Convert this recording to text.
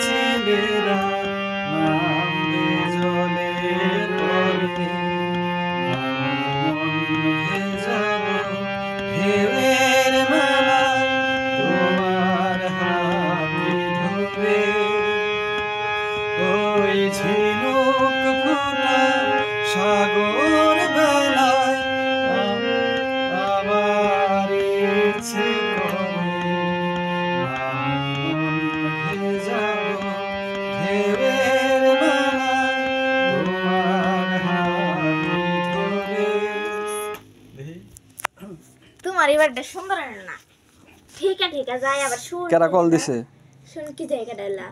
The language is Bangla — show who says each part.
Speaker 1: ছেলেরা নামবে জলের পরে, আমি মন ভেজাবো ঢেউয়ের মেলায় তোমার হাতে ধরে। ওই ঝিনুক ফোটা সাগর বেলায় আমার ইচ্ছে করে আমি মন ভেজাবো ঢেউয়ের মেলায় তোমার হাতে ধরে।
Speaker 2: তোমার এবারটা সুন্দর না। ঠিক আছে যাই আবার শুন।
Speaker 3: কেরা কল দিছে?
Speaker 2: শুন কি জায়গা ডালা